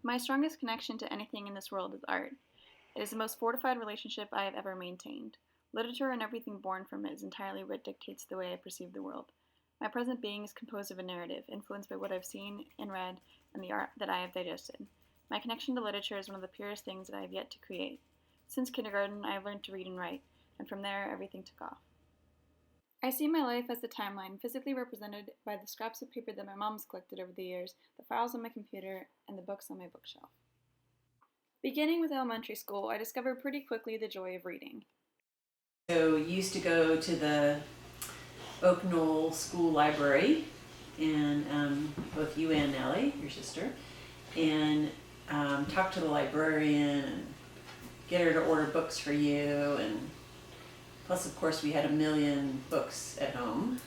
My strongest connection to anything in this world is art. It is the most fortified relationship I have ever maintained. Literature and everything born from it is entirely what dictates the way I perceive the world. My present being is composed of a narrative, influenced by what I've seen and read and the art that I have digested. My connection to literature is one of the purest things that I have yet to create. Since kindergarten, I have learned to read and write, and from there, everything took off. I see my life as the timeline, physically represented by the scraps of paper that my mom has collected over the years, the files on my computer, and the books on my bookshelf. Beginning with elementary school, I discovered pretty quickly the joy of reading. So you used to go to the Oak Knoll School Library, and both you and Nellie, your sister, and talk to the librarian and get her to order books for you. And plus, of course, we had a million books at home,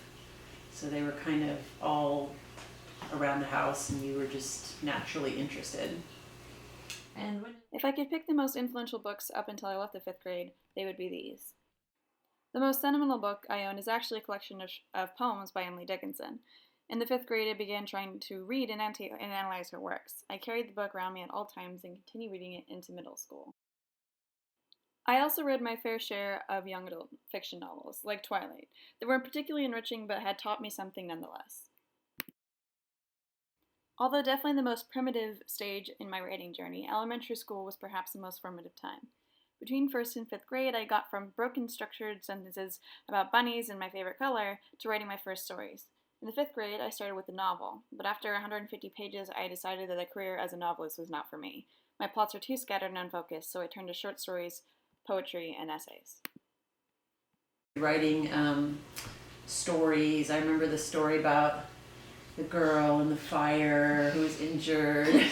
so they were kind of all around the house, and you were just naturally interested. And If I could pick the most influential books up until I left the fifth grade, they would be these. The most sentimental book I own is actually a collection of poems by Emily Dickinson. In the fifth grade, I began trying to read and analyze her works. I carried the book around me at all times and continued reading it into middle school. I also read my fair share of young adult fiction novels, like Twilight, that weren't particularly enriching but had taught me something nonetheless. Although definitely the most primitive stage in my writing journey, elementary school was perhaps the most formative time. Between first and fifth grade, I got from broken structured sentences about bunnies and my favorite color to writing my first stories. In the fifth grade, I started with a novel, but after 150 pages, I decided that a career as a novelist was not for me. My plots were too scattered and unfocused, so I turned to short stories, poetry, and essays. Writing stories. I remember the story about the girl in the fire who was injured.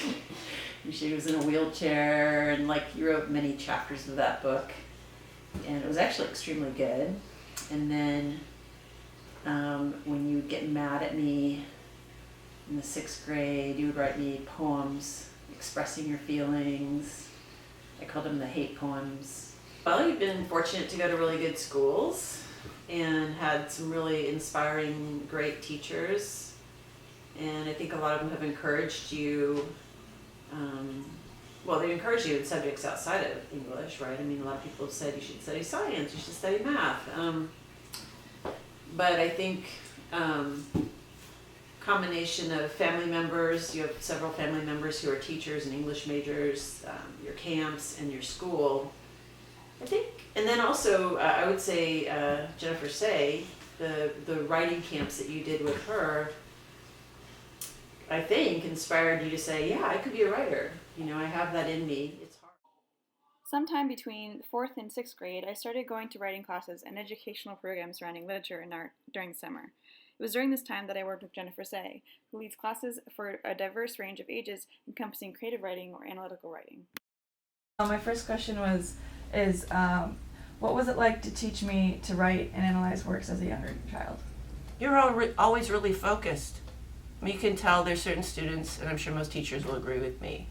And she was in a wheelchair, and like you wrote many chapters of that book, and it was actually extremely good. And then when you would get mad at me in the sixth grade, you would write me poems expressing your feelings. I called them the hate poems. Well, you've been fortunate to go to really good schools and had some really inspiring, great teachers. And I think a lot of them have encouraged you. Well, they encourage you in subjects outside of English, right? I mean, a lot of people have said you should study science, you should study math. But I think combination of family members, you have several family members who are teachers and English majors, your camps and your school. I think, and then also I would say Jennifer Say, the writing camps that you did with her, I think inspired you to say, yeah, I could be a writer. You know, I have that in me. It's hard. Sometime between fourth and sixth grade, I started going to writing classes and educational programs surrounding literature and art during the summer. It was during this time that I worked with Jennifer Say, who leads classes for a diverse range of ages encompassing creative writing or analytical writing. My first question is what was it like to teach me to write and analyze works as a younger child? You're always really focused. I mean, you can tell there's certain students, and I'm sure most teachers will agree with me,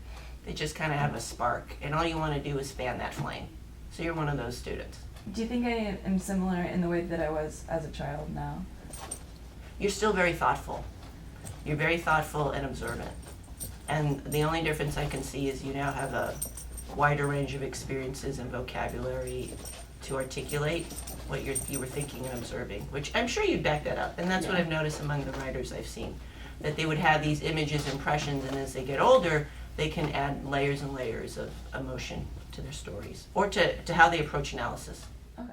they just kind of have a spark, and all you want to do is fan that flame. So you're one of those students. Do you think I am similar in the way that I was as a child now? You're still very thoughtful. You're very thoughtful and observant. And the only difference I can see is you now have a wider range of experiences and vocabulary to articulate what you were thinking and observing, which I'm sure you'd back that up. And that's what I've noticed among the writers I've seen, that they would have these images, impressions, and as they get older, they can add layers and layers of emotion to their stories, or to how they approach analysis. Okay.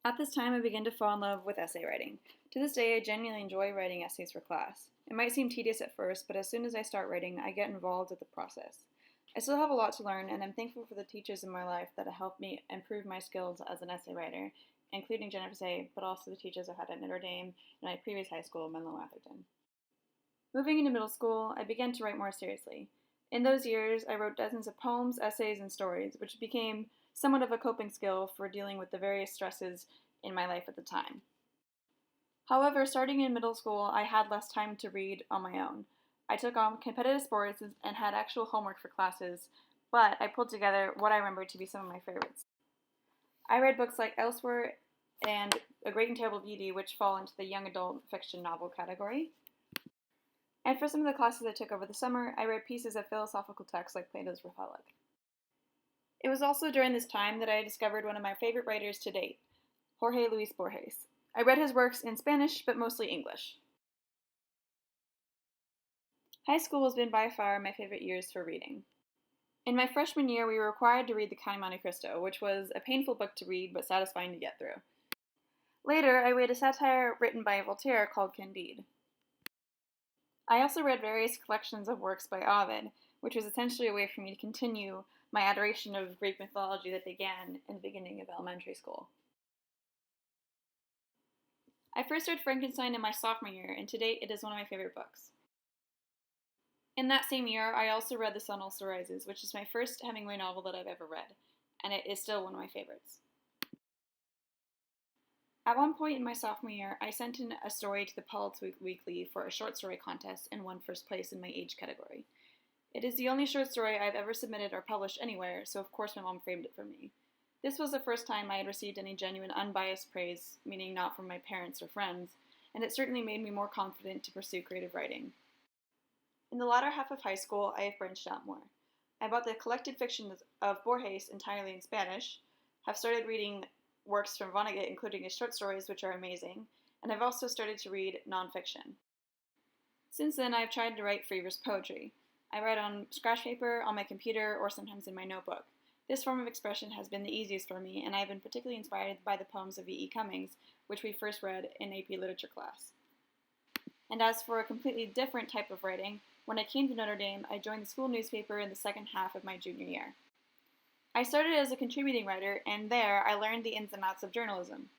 At this time, I began to fall in love with essay writing. To this day, I genuinely enjoy writing essays for class. It might seem tedious at first, but as soon as I start writing, I get involved with the process. I still have a lot to learn, and I'm thankful for the teachers in my life that have helped me improve my skills as an essay writer, including Jennifer Say, but also the teachers I've had at Notre Dame and my previous high school, Menlo Atherton. Moving into middle school, I began to write more seriously. In those years, I wrote dozens of poems, essays, and stories, which became somewhat of a coping skill for dealing with the various stresses in my life at the time. However, starting in middle school, I had less time to read on my own. I took on competitive sports and had actual homework for classes, but I pulled together what I remember to be some of my favorites. I read books like Elsewhere and A Great and Terrible Beauty, which fall into the young adult fiction novel category. And for some of the classes I took over the summer, I read pieces of philosophical texts like Plato's Republic. It was also during this time that I discovered one of my favorite writers to date, Jorge Luis Borges. I read his works in Spanish, but mostly English. High school has been by far my favorite years for reading. In my freshman year, we were required to read The Count of Monte Cristo, which was a painful book to read but satisfying to get through. Later, I read a satire written by Voltaire called Candide. I also read various collections of works by Ovid, which was essentially a way for me to continue my adoration of Greek mythology that began in the beginning of elementary school. I first read Frankenstein in my sophomore year, and to date it is one of my favorite books. In that same year, I also read The Sun Also Rises, which is my first Hemingway novel that I've ever read, and it is still one of my favorites. At one point in my sophomore year, I sent in a story to the Pulitzer Weekly for a short story contest and won first place in my age category. It is the only short story I've ever submitted or published anywhere, so of course my mom framed it for me. This was the first time I had received any genuine unbiased praise, meaning not from my parents or friends, and it certainly made me more confident to pursue creative writing. In the latter half of high school, I have branched out more. I bought the collected fictions of Borges entirely in Spanish, have started reading works from Vonnegut, including his short stories, which are amazing, and I've also started to read nonfiction. Since then, I've tried to write free verse poetry. I write on scratch paper, on my computer, or sometimes in my notebook. This form of expression has been the easiest for me, and I have been particularly inspired by the poems of E.E. Cummings, which we first read in AP Literature class. And as for a completely different type of writing, when I came to Notre Dame, I joined the school newspaper in the second half of my junior year. I started as a contributing writer, and there I learned the ins and outs of journalism.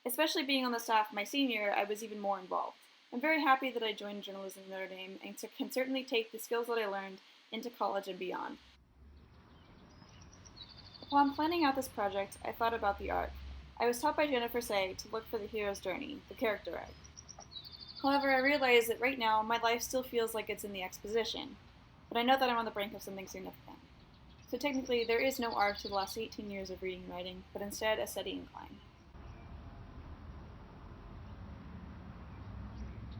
Especially being on the staff my senior year, I was even more involved. I'm very happy that I joined journalism at Notre Dame and can certainly take the skills that I learned into college and beyond. Upon planning out this project, I thought about the arc. I was taught by Jennifer Say to look for the hero's journey, the character arc. However, I realize that right now my life still feels like it's in the exposition, but I know that I'm on the brink of something significant. So technically, there is no arc to the last 18 years of reading and writing, but instead a steady incline.